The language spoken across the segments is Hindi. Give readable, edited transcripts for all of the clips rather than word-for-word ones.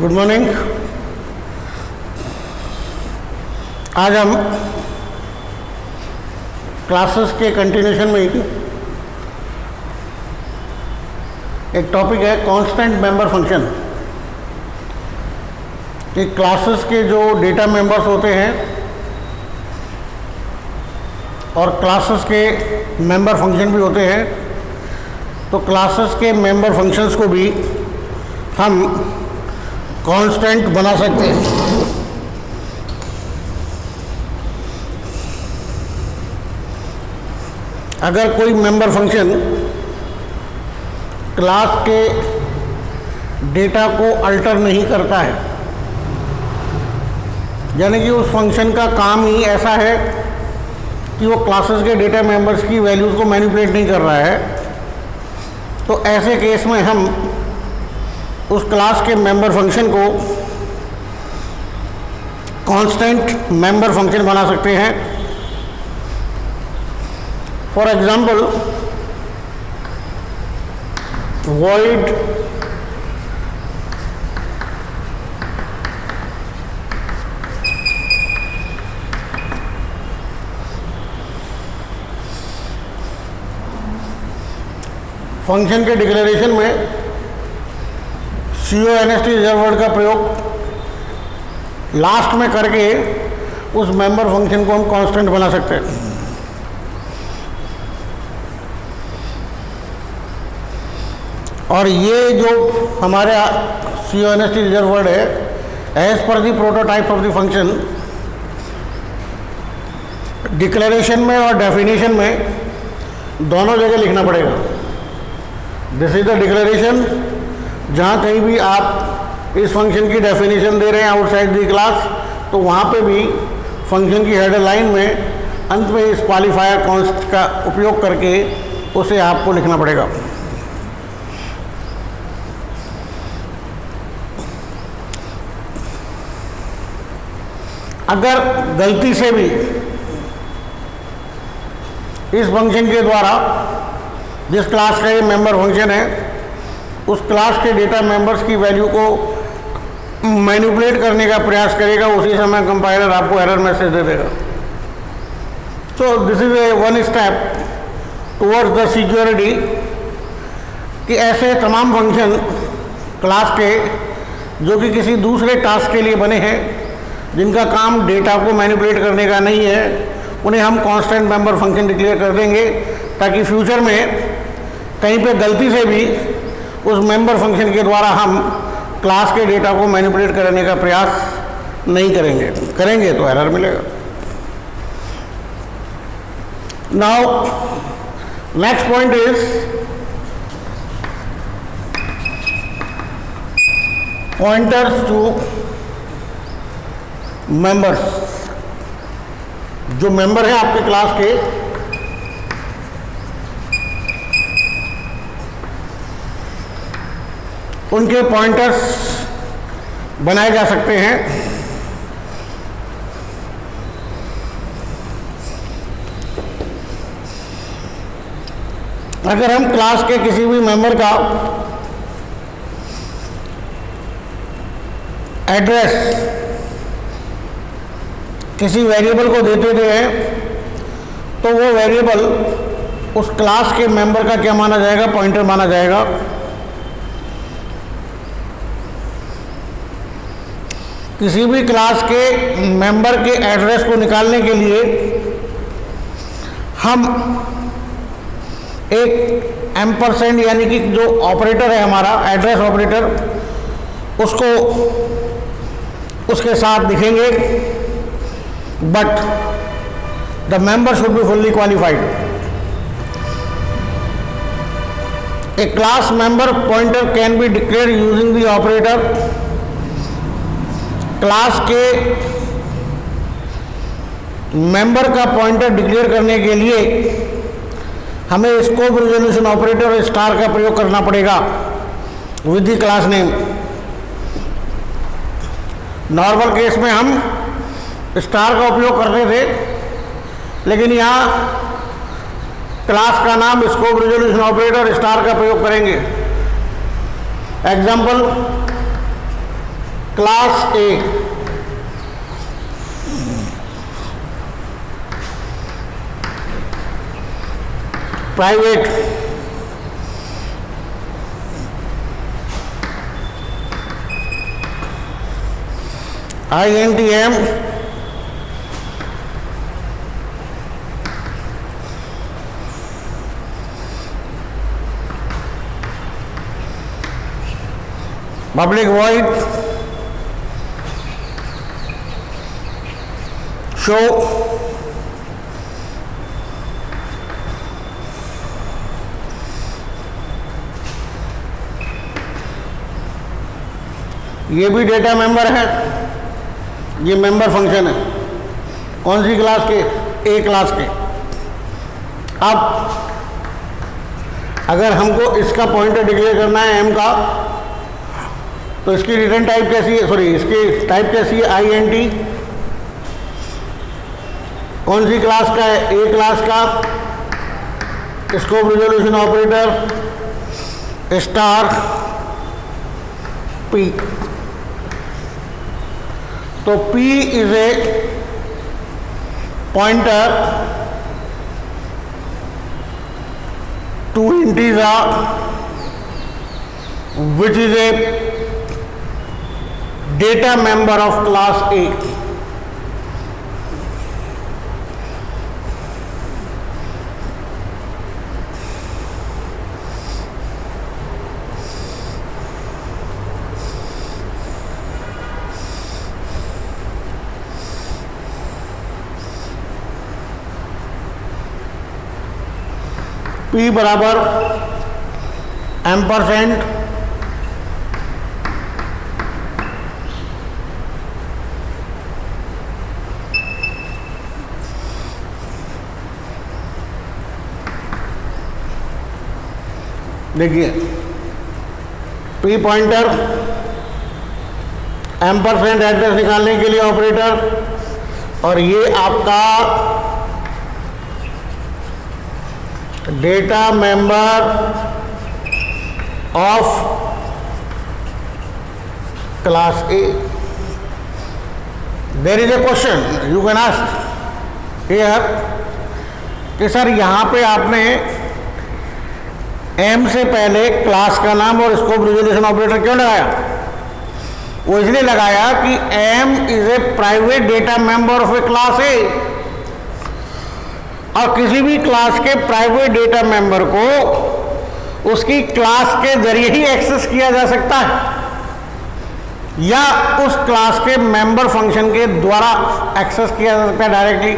Good morning. आज हम क्लासेस के कंटिन्यूशन में एक टॉपिक है कांस्टेंट मेंबर फंक्शन। कि क्लासेस के जो डेटा मेंबर्स होते हैं और क्लासेस के मेंबर फंक्शन भी होते हैं, तो क्लासेस के मेंबर फंक्शंस को भी हम कांस्टेंट बना सकते हैं। अगर कोई मेंबर फंक्शन क्लास के डेटा को अल्टर नहीं करता है, यानी कि उस फंक्शन का काम ही ऐसा है कि वो क्लासेस के डेटा मेंबर्स की वैल्यूज़ को मैनिपुलेट नहीं कर रहा है, तो ऐसे केस में हम उस क्लास के मेंबर फंक्शन को कांस्टेंट मेंबर फंक्शन बना सकते हैं। फॉर एग्जाम्पल, void फंक्शन के डिक्लेरेशन में CONST रिजर्व वर्ड का प्रयोग लास्ट में करके उस मेंबर फंक्शन को हम कांस्टेंट बना सकते हैं। और ये जो हमारे CONST रिजर्व वर्ड है, as per the prototype of the function, declaration में और डेफिनेशन में दोनों जगह लिखना पड़ेगा। दिस इज द डिक्लेरेशन, जहाँ कहीं भी आप इस फंक्शन की डेफिनेशन दे रहे हैं आउटसाइड दी क्लास, तो वहाँ पे भी फंक्शन की हेडर लाइन में अंत में इस क्वालिफायर कॉन्स्ट का उपयोग करके उसे आपको लिखना पड़ेगा। अगर गलती से भी इस फंक्शन के द्वारा, जिस क्लास का ये मेंबर फंक्शन है, उस क्लास के डेटा मेंबर्स की वैल्यू को मैनिपुलेट करने का प्रयास करेगा, उसी समय कंपाइलर आपको एरर मैसेज दे देगा। सो this is a one step towards the security कि ऐसे तमाम फंक्शन क्लास के जो कि किसी दूसरे टास्क के लिए बने हैं, जिनका काम डेटा को मैनिपुलेट करने का नहीं है, उन्हें हम कांस्टेंट मेंबर फंक्शन डिक्लेयर कर देंगे, ताकि फ्यूचर में कहीं पे गलती से भी उस मेंबर फंक्शन के द्वारा हम क्लास के डेटा को मैनिपुलेट करने का प्रयास नहीं करेंगे तो एरर मिलेगा। Now next point is pointers to members. जो मेंबर है आपके क्लास के, उनके पॉइंटर्स बनाए जा सकते हैं। अगर हम क्लास के किसी भी मेंबर का एड्रेस किसी वेरिएबल को दे देते हैं, तो वो वेरिएबल उस क्लास के मेंबर का क्या माना जाएगा? पॉइंटर माना जाएगा। किसी भी क्लास के मेंबर के एड्रेस को निकालने के लिए हम एक एम्परसेंड यानी कि जो ऑपरेटर है हमारा एड्रेस ऑपरेटर, उसको उसके साथ लिखेंगे, but the member should be fully qualified. A class member pointer can be declared using the operator. Class के मेंबर का पॉइंटर डिक्लेयर करने के लिए हमें स्कोप रिजोल्यूशन ऑपरेटर और स्टार का प्रयोग करना पड़ेगा with the class name. Normal case में हम स्टार का उपयोग करते थे, लेकिन यहाँ क्लास का नाम स्कोप रिजोल्यूशन ऑपरेटर स्टार का प्रयोग करेंगे। एग्जाम्पल, क्लास ए private INTM public void show ये भी डेटा मेंबर है, ये मेंबर फंक्शन है। कौन सी क्लास के? ए क्लास के। अब अगर हमको इसका पॉइंटर डिक्लेयर करना है एम का, तो इसकी रिटर्न टाइप कैसी है, सॉरी इसकी टाइप कैसी है? INT। कौन सी क्लास का है? ए क्लास का। Scope resolution operator star P। तो P is a pointer to integer which is a data member of class A। P बराबर एम्परसेंड देखिए P पॉइंटर एम्परसेंड एड्रेस निकालने के लिए ऑपरेटर, और ये आपका data member of class A. There is a question you can ask here कि सर यहाँ पे आपने एम से पहले क्लास का नाम और स्कोप रिजोल्यूशन ऑपरेटर क्यों लगाया? वो इसलिए लगाया कि M is a private data member of a class A, और किसी भी क्लास के प्राइवेट डेटा मेंबर को उसकी क्लास के जरिए ही एक्सेस किया जा सकता है, या उस क्लास के मेंबर फंक्शन के द्वारा एक्सेस किया जा सकता है डायरेक्टली।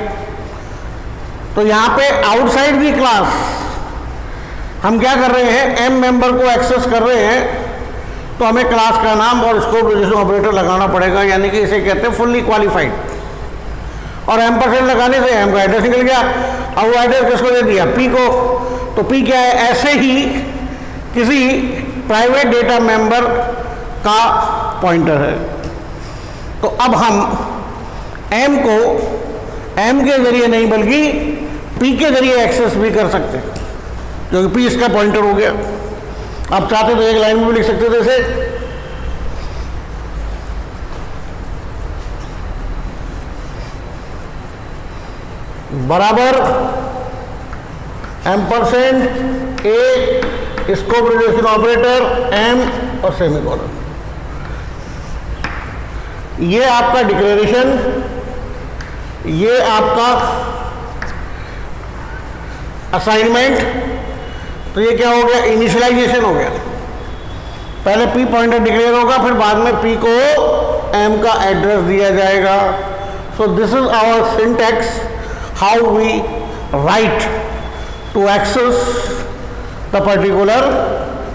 तो यहाँ पे आउटसाइड दी क्लास हम क्या कर रहे हैं? एम मेंबर को एक्सेस कर रहे हैं, तो हमें क्लास का नाम और स्कोप रिजोल्यूशन ऑपरेटर लगाना पड़ेगा, यानी कि इसे कहते हैं फुल्ली क्वालिफाइड। और एम्परसेंड लगाने से एम का एड्रेस निकल गया। अब वो एड्रेस किसको दे दिया? P को। तो P क्या है? ऐसे ही किसी प्राइवेट डेटा मेंबर का पॉइंटर है। तो अब हम M को M के जरिए नहीं बल्कि P के जरिए एक्सेस भी कर सकते हैं, क्योंकि P इसका पॉइंटर हो गया। आप चाहते तो एक लाइन में भी लिख सकते थे जैसे बराबर एम्परसेंड ए स्कोप रिजोल्यूशन ऑपरेटर एम और सेमीकोलन। ये आपका डिक्लेरेशन, ये आपका असाइनमेंट। तो ये क्या हो गया? इनिशियलाइजेशन हो गया। पहले P पॉइंटर डिक्लेयर होगा, फिर बाद में P को M का एड्रेस दिया जाएगा। So this is our syntax how we write to access the particular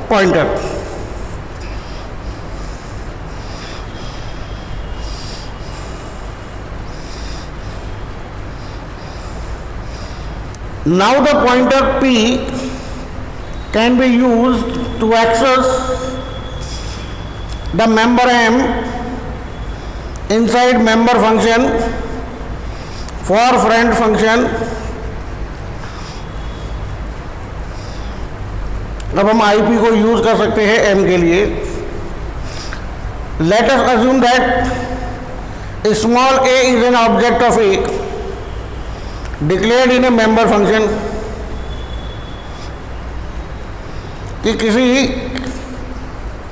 pointer. Now the pointer P can be used to access the member M inside member function for friend function। अब हम IP को यूज कर सकते हैं M के लिए। let us assume that small a is an object of A declared in a member function, कि किसी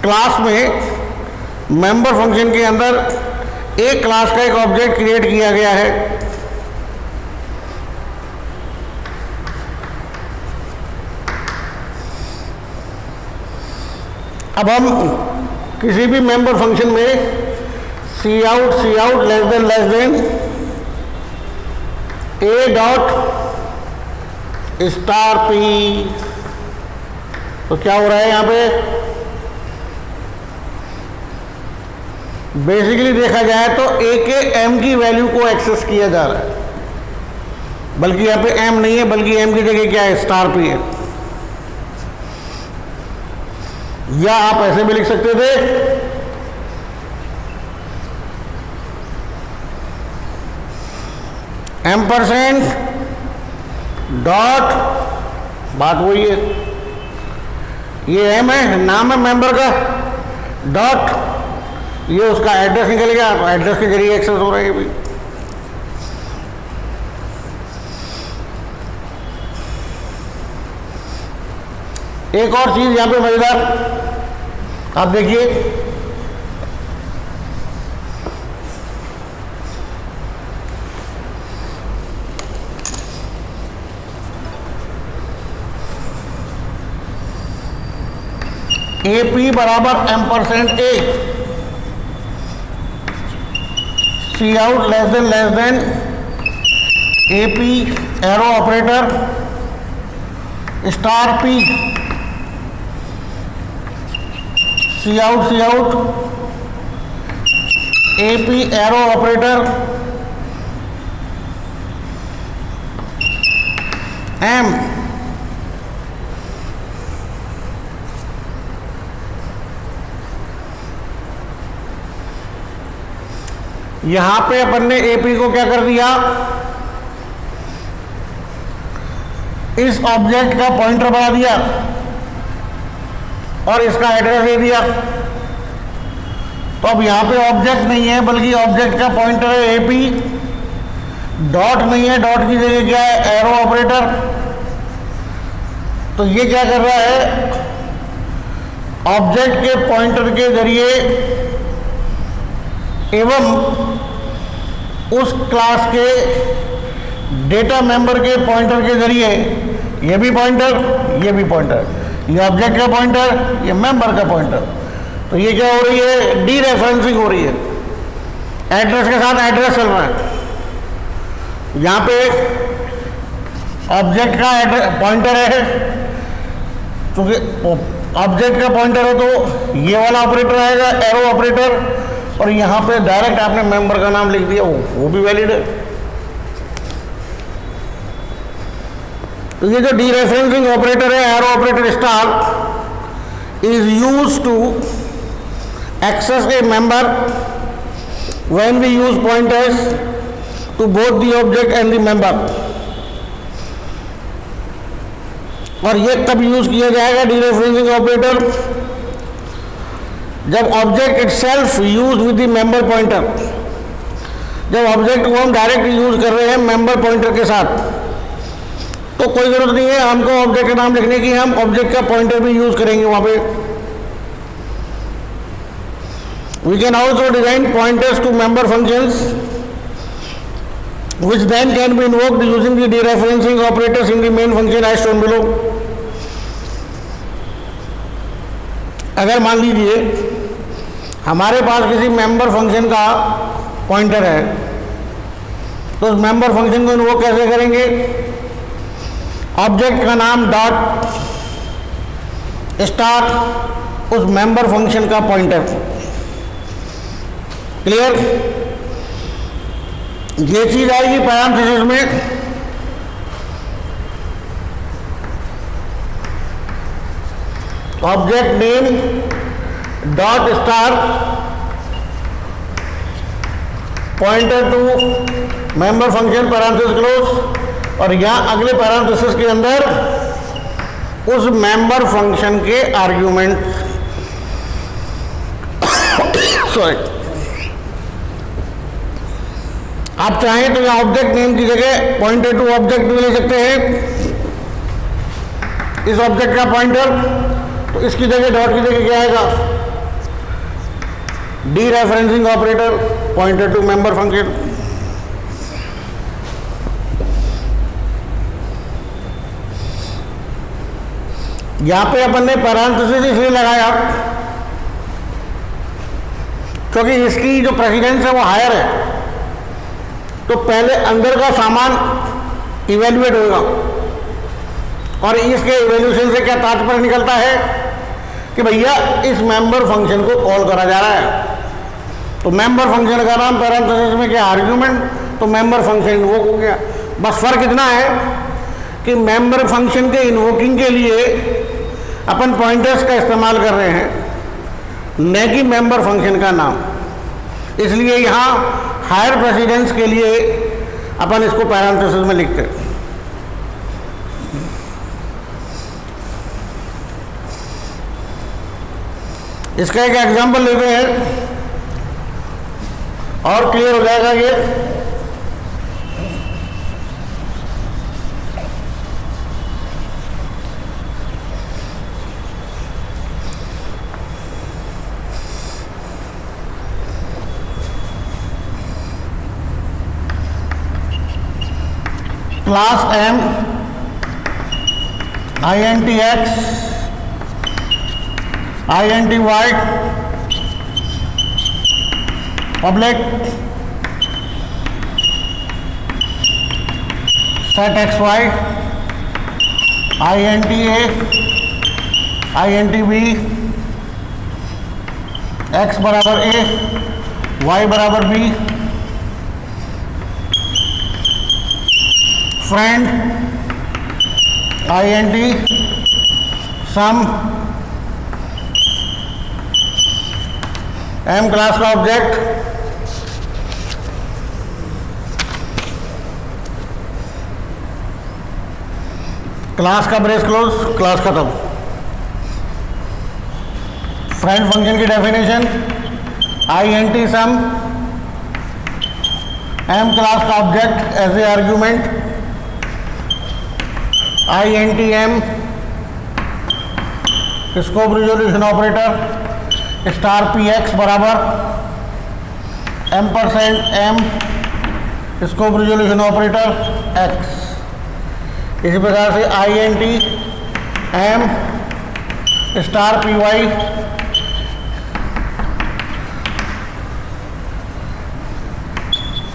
क्लास में मेंबर फंक्शन के अंदर एक क्लास का एक ऑब्जेक्ट क्रिएट किया गया है। अब हम किसी भी मेंबर फंक्शन में सी out less than a dot star p, तो क्या हो रहा है यहाँ पे? बेसिकली देखा जाए तो ए के एम की वैल्यू को एक्सेस किया जा रहा है, बल्कि यहाँ पे एम नहीं है, बल्कि एम की जगह क्या है? स्टार पी है। या आप ऐसे भी लिख सकते थे, एम्परसेंड डॉट, बात वही है, ये एम है, नाम है मेंबर का, डॉट ये उसका एड्रेस निकल गया, तो एड्रेस के जरिए एक्सेस हो रहा है भाई। एक और चीज यहां पे मजेदार, आप देखिए, ए पी बराबर ampersand A, C out less than A P arrow operator star P, C out A P arrow operator M, यहां पे अपन ने एपी को क्या कर दिया? इस ऑब्जेक्ट का पॉइंटर बना दिया और इसका एड्रेस दे दिया। तो अब यहां पे ऑब्जेक्ट नहीं है, बल्कि ऑब्जेक्ट का पॉइंटर है एपी, डॉट नहीं है, डॉट की जगह क्या है? Arrow operator. तो ये क्या कर रहा है? ऑब्जेक्ट के पॉइंटर के जरिए एवं उस क्लास के डेटा मेंबर के पॉइंटर के जरिए, ये भी पॉइंटर, ये भी पॉइंटर, ये ऑब्जेक्ट का पॉइंटर, ये मेंबर का पॉइंटर, तो ये क्या हो रही है? डी रेफरेंसिंग हो रही है, एड्रेस के साथ एड्रेस चल रहा है। यहाँ पे ऑब्जेक्ट का पॉइंटर है, क्योंकि ऑब्जेक्ट का पॉइंटर है तो ये वाला ऑपरेटर आएगा, एरो ऑपरेटर, और यहाँ पे डायरेक्ट आपने मेंबर का नाम लिख दिया, वो भी वैलिड है। तो ये जो डीरेफरेंसिंग ऑपरेटर है, arrow operator star, is used to access a member when we use pointers to both the object and the member. और ये तब यूज किया जाएगा डीरेफरेंसिंग ऑपरेटर जब object itself use with the member pointer, जब ऑब्जेक्ट को हम डायरेक्ट यूज कर रहे हैं मेंबर पॉइंटर के साथ, तो कोई जरूरत नहीं है हमको ऑब्जेक्ट का नाम लिखने की, हम ऑब्जेक्ट का पॉइंटर भी यूज करेंगे वहां पे। We can also design pointers to member functions which then can be invoked using the dereferencing operators in the main function as shown below। अगर मान लीजिए हमारे पास किसी मेंबर फंक्शन का पॉइंटर है, तो उस मेंबर फंक्शन को इन्वोक कैसे करेंगे? ऑब्जेक्ट का नाम डॉट स्टार उस मेंबर फंक्शन का पॉइंटर। क्लियर? ये चीज आएगी पैरेंथेसिस में, object name dot star pointer to member function parenthesis close, और यहां अगले पैरेंथेसिस के अंदर उस मेंबर फंक्शन के आर्ग्यूमेंट सॉरी, आप चाहें तो यहाँ ऑब्जेक्ट नेम की जगह पॉइंटर टू ऑब्जेक्ट भी ले सकते हैं। इस ऑब्जेक्ट का पॉइंटर, तो इसकी जगह डॉट की जगह क्या आएगा, dereferencing operator, pointer to member function. यहां पे अपन ने पैरेंथेसिस इसलिए लगाया क्योंकि इसकी जो प्रेसिडेंस है वो हायर है, तो पहले अंदर का सामान इवेल्युएट होगा, और इसके इवेल्यूशन से क्या तात्पर्य निकलता है कि भैया इस मेंबर फंक्शन को कॉल करा जा रहा है। तो मेंबर फंक्शन का नाम पैरेंथेसिस में क्या, आर्ग्यूमेंट, तो मेंबर फंक्शन इन्वोक हो गया। बस फर्क इतना है कि मेंबर फंक्शन के इन्वोकिंग के लिए अपन पॉइंटर्स का इस्तेमाल कर रहे हैं, न कि मेंबर फंक्शन का नाम। इसलिए यहाँ हायर प्रेसिडेंस के लिए अपन इसको पैरेंथेसिस में लिखते हैं। इसका एक एग्जांपल लेते हैं और क्लियर हो जाएगा ये। Class M INTX INTY public set XY INTA INTB X बराबर A Y बराबर B फ्रेंड INT सम M क्लास का ऑब्जेक्ट क्लास का ब्रेस क्लोज, क्लास खत्म। फ्रेंड फंक्शन की डेफिनेशन INT सम M क्लास का object as a argument INTM scope resolution operator star PX बराबर M% M scope resolution operator X। इसी प्रकार से INT M star PY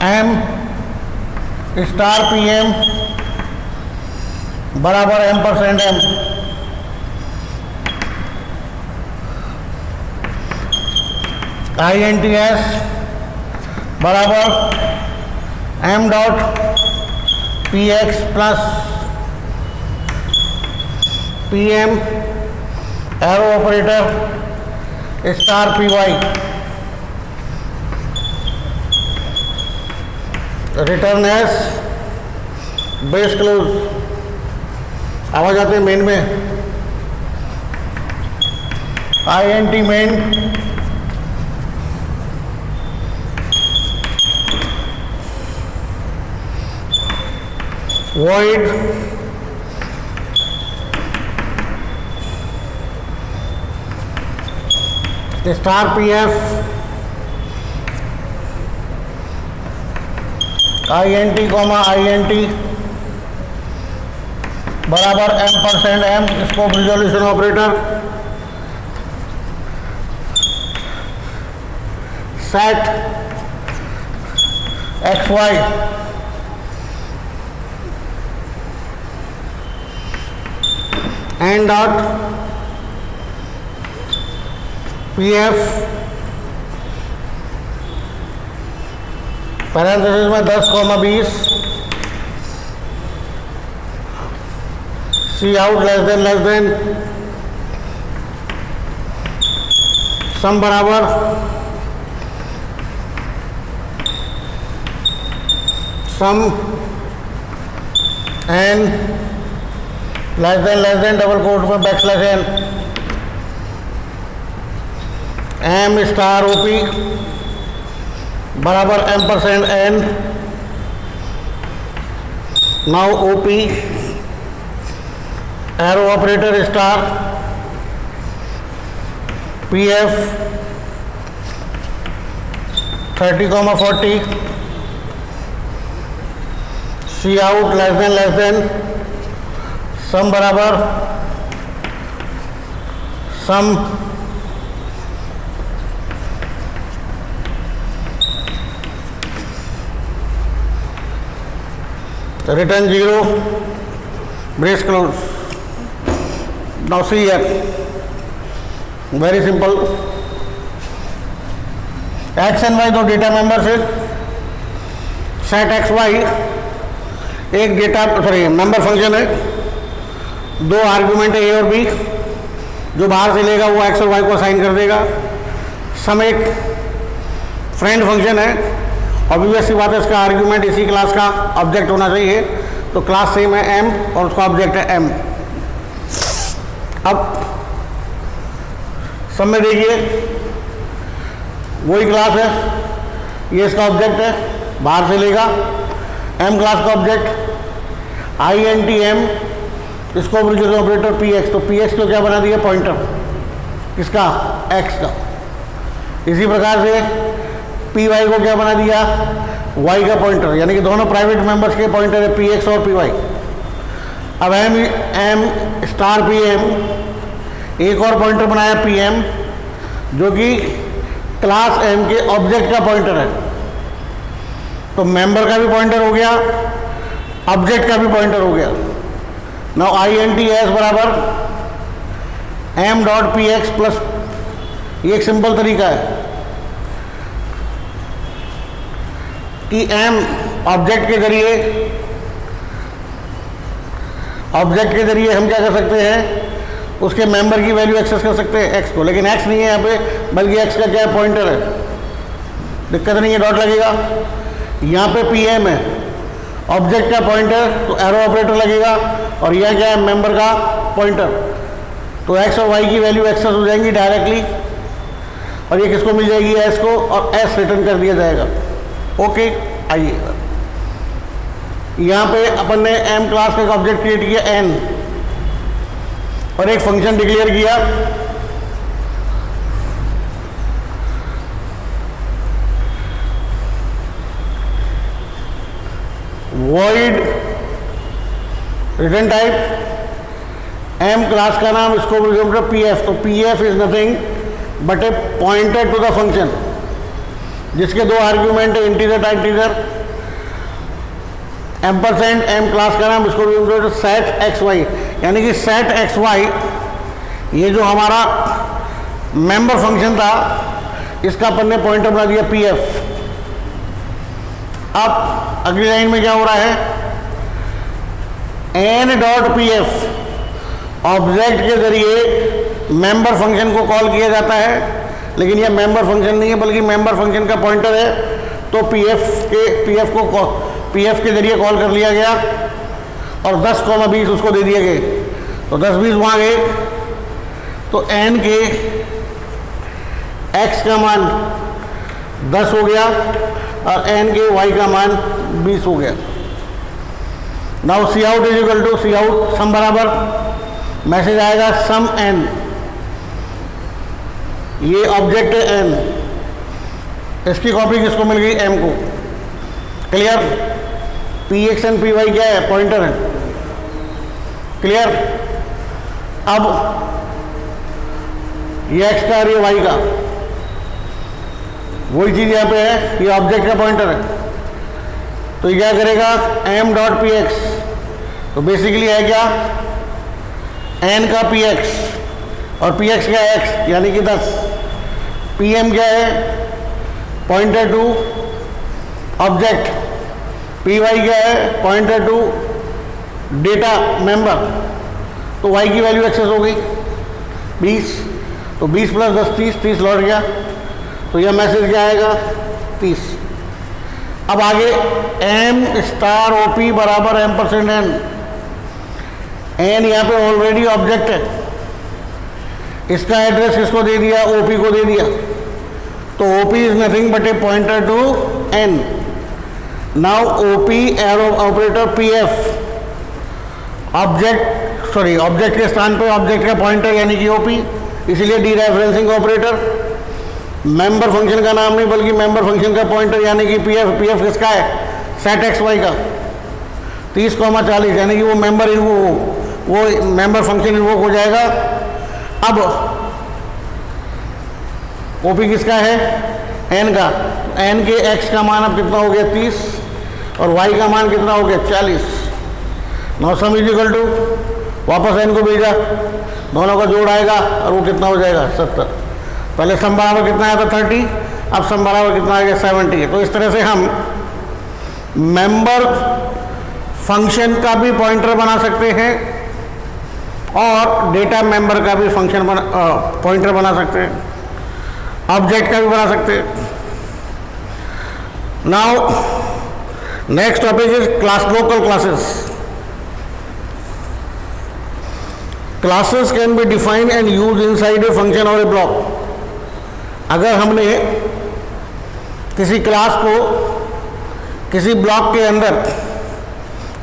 M star PM बराबर M% M। INTS बराबर M dot PX plus PM arrow operator star PY। Return S base close. आवाज आते हैं मेन में INT main void star PF INT comma INT बराबर M% M scope resolution operator set XY and dot PF parenthesis में 10,20 सी आउट लेस देन सम बराबर sum n less than double quote में backslash n m star op बराबर ampersand n. Now op arrow operator star p f 30,40 सी आउट लेस देन सम बराबर sum return 0 brace close. Now see here, very simple. X and Y दो डेटा मेंबर्स है, सेट एक्स वाई एक डेटा मेंबर फंक्शन है, दो आर्गुमेंट है ए और बी, जो बाहर से लेगा वो एक्स और वाई को असाइन कर देगा। सम एक फ्रेंड फंक्शन है, ऑब्वियस सी बात है इसका आर्ग्यूमेंट इसी क्लास का ऑब्जेक्ट होना चाहिए, तो क्लास सेम है एम और उसका ऑब्जेक्ट है एम। अब सब में देखिए वही क्लास है, ये इसका ऑब्जेक्ट है, बाहर से लेगा एम क्लास का object I N T M, इसको ऑपरेटर पी एक्स, तो पी एक्स को क्या बना दिया पॉइंटर किसका एक्स का। इसी प्रकार से पी वाई को क्या बना दिया वाई का पॉइंटर, यानी कि दोनों प्राइवेट मेंबर्स के पॉइंटर है पी एक्स और पी वाई। अब एम स्टार पी एम एक और पॉइंटर बनाया पी एम, जो कि क्लास एम के ऑब्जेक्ट का पॉइंटर है, तो मेंबर का भी पॉइंटर हो गया, ऑब्जेक्ट का भी पॉइंटर हो गया। Now I N T S बराबर m dot P x plus, ये एक सिंपल तरीका है कि एम ऑब्जेक्ट के जरिए हम क्या कर सकते हैं, उसके मेंबर की वैल्यू एक्सेस कर सकते हैं एक्स को, लेकिन एक्स नहीं है यहाँ पे, बल्कि एक्स का क्या है पॉइंटर है, दिक्कत नहीं है, डॉट लगेगा। यहाँ पे पी एम है ऑब्जेक्ट का पॉइंटर, तो एरो ऑपरेटर लगेगा, और यह क्या है मेंबर का पॉइंटर, तो एक्स और वाई की वैल्यू एक्सेस हो जाएंगी डायरेक्टली, और ये किसको मिल जाएगी एस को, और एस रिटर्न कर दिया जाएगा। ओके आइए यहाँ पे अपन ने एम क्लास का एक ऑब्जेक्ट क्रिएट किया एन, और एक फंक्शन डिक्लेयर किया void return type M class का नाम, इसको बोलते पी एफ, तो P F is nothing but a pointer to the function, जिसके दो आर्ग्यूमेंट है integer type integer, ampersand M class का नाम, इसको भी सेट एक्स वाई, यानी कि सेट एक्स वाई ये जो हमारा मेंबर फंक्शन था इसका अपन ने पॉइंटर बना दिया पी एफ। अब अगली लाइन में क्या हो रहा है, N dot P F object के जरिए मेंबर फंक्शन को कॉल किया जाता है, लेकिन यह मेंबर फंक्शन नहीं है बल्कि मेंबर फंक्शन का पॉइंटर है, तो पी एफ के जरिए कॉल कर लिया गया, और 10,20 उसको दे दिए गए, तो 10,20 वहाँ गए, तो एन के एक्स का मान 10 हो गया और एन के वाई का मान 20 हो गया। Now C out is equal to C out sum बराबर मैसेज आएगा सम एन, ये ऑब्जेक्ट है एन, इसकी कॉपी किसको मिल गई एम को। Clear, P X and P Y क्या है पॉइंटर है। क्लियर, अब ये एक्स का और ये वाई का वही चीज यहाँ पे है, ये ऑब्जेक्ट का पॉइंटर है, तो ये क्या करेगा एम डॉट पी एक्स, तो बेसिकली है क्या एन का पी एक्स और पी एक्स का एक्स यानी कि 10, पी एम क्या है pointer to object, P Y क्या है पॉइंटर टू डेटा मेंबर, तो वाई की वैल्यू एक्सेस हो गई 20, तो 20 प्लस 10 30 लौट गया, तो यह मैसेज क्या आएगा 30। अब आगे एम स्टार ओ पी बराबर एम% एन, एन यहाँ पे ऑलरेडी ऑब्जेक्ट है, इसका एड्रेस किसको दे दिया ओपी को दे दिया, तो OP is nothing but a pointer to N। Now OP arrow operator PF object के स्थान पे ऑब्जेक्ट का पॉइंटर यानी कि OP, इसलिए डीरेफरेंसिंग ऑपरेटर। मेंबर फंक्शन का नाम नहीं बल्कि मेंबर फंक्शन का पॉइंटर यानी कि PF किसका है, सेट XY का 30,40 यानी कि वो मेंबर फंक्शन इन्वोक हो जाएगा। अब OP किसका है, N का, N के X का मान अब कितना हो गया 30 और Y का मान कितना हो गया 40। Now sum is equal to, वापस N को भेजा, दोनों का जोड़ आएगा और वो कितना हो जाएगा 70। पहले सम बराबर कितना आया था 30, अब सम बराबर कितना आ गया 70। तो इस तरह से हम मेंबर फंक्शन का भी पॉइंटर बना सकते हैं और डेटा मेंबर का भी पॉइंटर बना सकते हैं, ऑब्जेक्ट का भी बना सकते हैं। Now next topic is local classes. Classes can be defined and use inside a function और ए ब्लॉक। अगर हमने किसी क्लास को किसी ब्लॉक के अंदर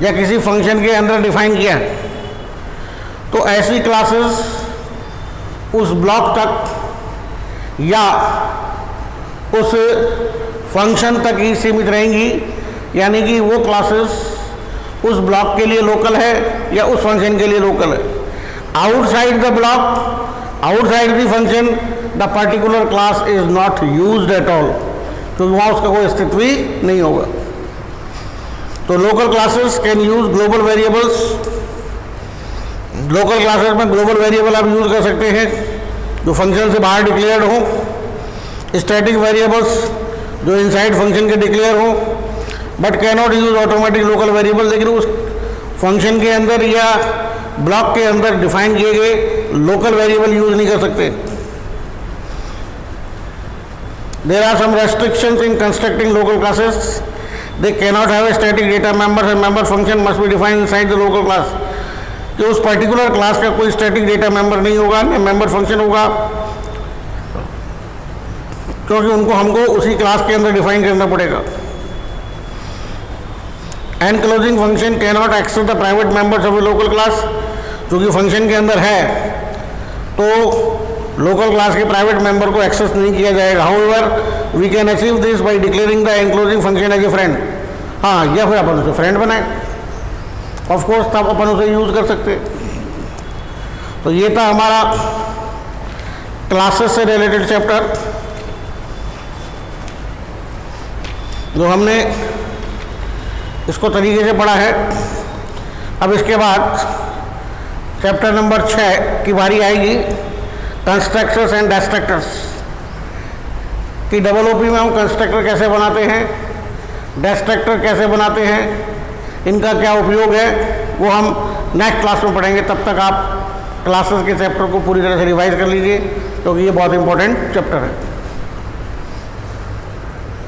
या किसी फंक्शन के अंदर डिफाइन किया तो ऐसी क्लासेस उस ब्लॉक तक या उस फंक्शन तक ही सीमित रहेंगी, यानी कि वो क्लासेस उस ब्लॉक के लिए लोकल है या उस फंक्शन के लिए लोकल है। Outside the block, outside the function, the particular class is not used at all, क्योंकि वहाँ उसका कोई अस्तित्व ही नहीं होगा। तो local classes can use global variables. Local classes में ग्लोबल वेरिएबल आप यूज कर सकते हैं जो फंक्शन से बाहर डिक्लेयर्ड हो, स्टैटिक वेरिएबल्स जो इनसाइड फंक्शन के डिक्लेयर हो, but can not use automatic local variable. लेकिन उस फंक्शन के अंदर या ब्लॉक के अंदर डिफाइन किए गए लोकल वेरिएबल यूज नहीं कर सकते। There are some restrictions in constructing local classes. They cannot have a static data members and member function must be defined inside the local class। कि उस पर्टिकुलर क्लास का कोई स्टैटिक डेटा मेंबर नहीं होगा, न मेंबर फंक्शन होगा, क्योंकि हमको उसी क्लास के अंदर डिफाइन करना पड़ेगा। Enclosing function can not access the private members of a local class. क्योंकि फंक्शन के अंदर है तो लोकल क्लास के प्राइवेट मेंबर को एक्सेस नहीं किया जाएगा। However we can achieve this by declaring the enclosing function as a friend. हाँ, या फिर अपन उसे फ्रेंड बनाए, ऑफ कोर्स तब अपन उसे यूज कर सकते। तो ये था हमारा क्लासेस से रिलेटेड चैप्टर जो हमने इसको तरीके से पढ़ा है। अब इसके बाद चैप्टर नंबर 6 की बारी आएगी, कंस्ट्रक्टर्स एंड डिस्ट्रक्टर्स कि डबल ओपी में हम कंस्ट्रक्टर कैसे बनाते हैं, डिस्ट्रक्टर कैसे बनाते हैं, इनका क्या उपयोग है, वो हम नेक्स्ट क्लास में पढ़ेंगे। तब तक आप क्लासेस के चैप्टर को पूरी तरह से रिवाइज कर लीजिए क्योंकि ये बहुत इंपॉर्टेंट चैप्टर है।